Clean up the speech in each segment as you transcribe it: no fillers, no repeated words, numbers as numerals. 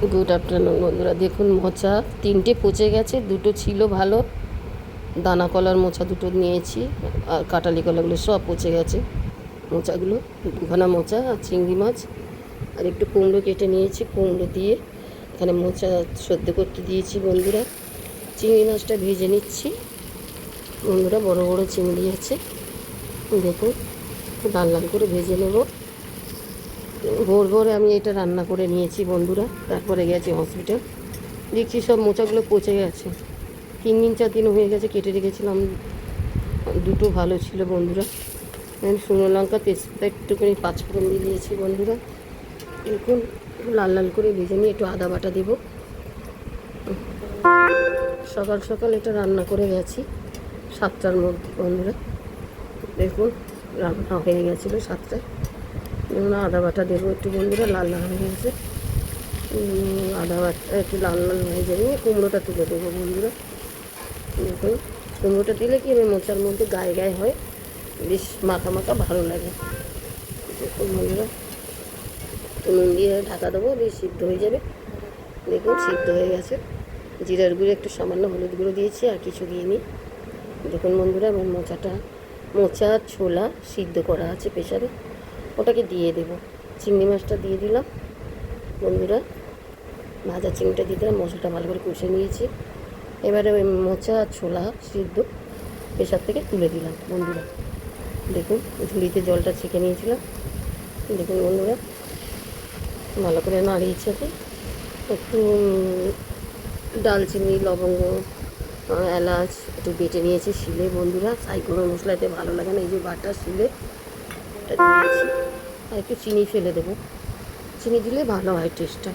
Good afternoon বন্ধুরা, দেখুন মোচা তিনটে পচে গেছে, দুটো ছিল ভালো। দানা কলার মোচা দুটো নিয়েছি, আর কাটালি কলাগুলো সব পচে গেছে। মোচাগুলো দুখানা মোচা আর চিংড়ি মাছ আর একটু কুমড়ো কেটে নিয়েছি, কুমড়ো দিয়ে এখানে মোচা সেদ্ধ করতে দিয়েছি বন্ধুরা। চিংড়ি মাছটা ভেজে নিচ্ছি বন্ধুরা, বড় বড় চিংড়ি আছে, দেখুন লাল লাল করে ভেজে নেব। ভোর ভোরে আমি এটা রান্না করে নিয়েছি বন্ধুরা, তারপরে গেছি হসপিটাল, দেখছি সব মোচাগুলো পচে গেছে। 3 দিন 4 দিন হয়ে গেছে, কেটে রেখেছিলাম, দুটো ভালো ছিল বন্ধুরা। আমি শুকনো লঙ্কা তেজপাতা একটুখানি পাঁচফোড়ন দিয়ে দিয়েছি বন্ধুরা। দেখুন লাল লাল করে ভেজে নিয়ে একটু আদা বাটা দেবো। সকাল সকাল এটা রান্না করে গেছি 7টার মধ্যে বন্ধুরা। দেখুন রান্না হয়ে গেছিলো 7টায়। দেখুন আদা বাটা দেবো একটু বন্ধুরা, লাল লাল হয়ে গেছে। আদা বাটা একটু লাল লাল হয়ে যাবে, কুমড়োটা তুলে দেবো বন্ধুরা। দেখুন কুমড়োটা দিলে কি হবে, মোচার মধ্যে গায়ে গায়ে হয়, বেশ মাখা মাখা ভালো লাগে। দেখুন বন্ধুরা, নুন দিয়ে ঢাকা দেবো, বেশ সিদ্ধ হয়ে যাবে। দেখুন সিদ্ধ হয়ে গেছে। জিরার গুঁড়ো একটু সামান্য হলুদ গুঁড়ো দিয়েছি, আর কিছু দিইনি। দেখুন বন্ধুরা, আমার মোচা ছোলা সিদ্ধ করা আছে প্রেসারে, ওটাকে দিয়ে দেবো। চিংড়ি মাছটা দিয়ে দিলাম বন্ধুরা, ভাজা চিংড়িটা দিয়ে দিলাম, মশলাটা ভালো করে কষে নিয়েছি। এবারে ওই মোচা আর ছোলা সিদ্ধ প্রেসার থেকে তুলে দিলাম বন্ধুরা। দেখুন ঝুড়িতে জলটা ছেঁকে নিয়েছিলাম। দেখুন বন্ধুরা, ভালো করে নাড়িয়েছে, একটু দালচিনি লবঙ্গ এলাচ একটু বেটে নিয়েছি শিলে বন্ধুরা। সাই করে মশলাতে ভালো লাগে না, এই যে বাটা শিলে এটা দিয়েছি। আর একটু চিনি ফেলে দেবো, চিনি দিলে ভালো হয় টেস্টটা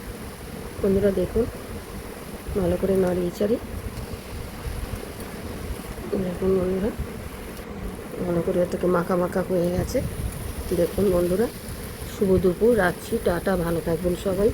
বন্ধুরা। দেখুন ভালো করে নাড়িয়ে চাড়ি, দেখুন বন্ধুরা ভালো করে এটাকে মাখা মাখা হয়ে গেছে। দেখুন বন্ধুরা, শুভ দুপুর, রাখছি, টাটা, ভালো থাকবেন সবাই।